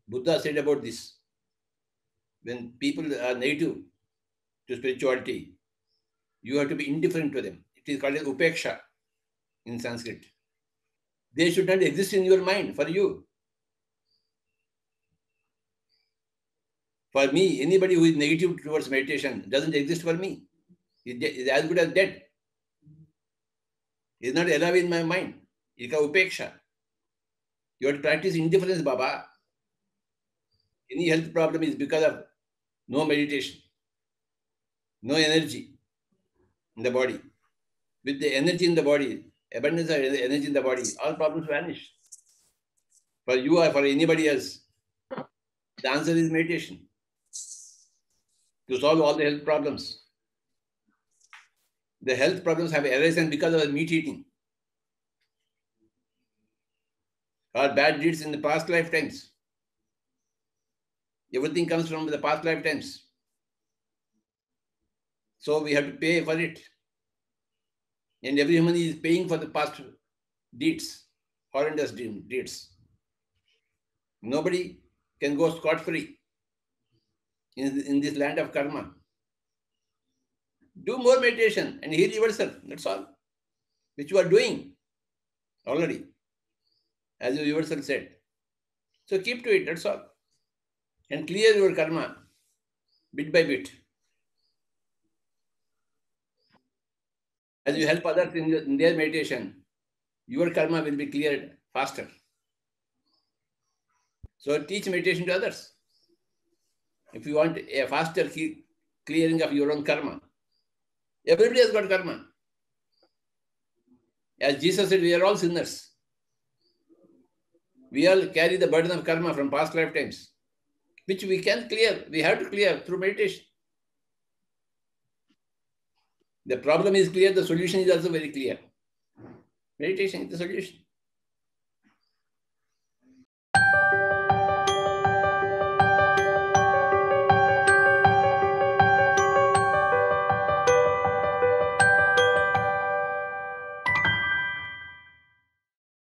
Buddha said about this. When people are native to spirituality, you have to be indifferent to them. It is called as upeksha in Sanskrit. They should not exist in your mind for you. For me, anybody who is negative towards meditation doesn't exist for me. Is as good as dead. Is not alive in my mind. It's called upeksha. You have to practice indifference, Baba. Any health problem is because of no meditation, no energy in the body. With the energy in the body, abundance of energy in the body, all problems vanish. For you or for anybody else, the answer is meditation to solve all the health problems. The health problems have arisen because of meat eating or bad deeds in the past lifetimes. Everything comes from the past lifetimes. So we have to pay for it. And every human is paying for the past deeds, horrendous deeds. Nobody can go scot-free in this land of karma. Do more meditation and heal yourself. That's all. Which you are doing already, as you yourself said. So keep to it. That's all. And clear your karma bit by bit. As you help others in their meditation, your karma will be cleared faster. So teach meditation to others. If you want a faster clearing of your own karma, everybody has got karma. As Jesus said, we are all sinners. We all carry the burden of karma from past lifetimes, which we can clear. We have to clear through meditation. The problem is clear, the solution is also very clear. Meditation is the solution.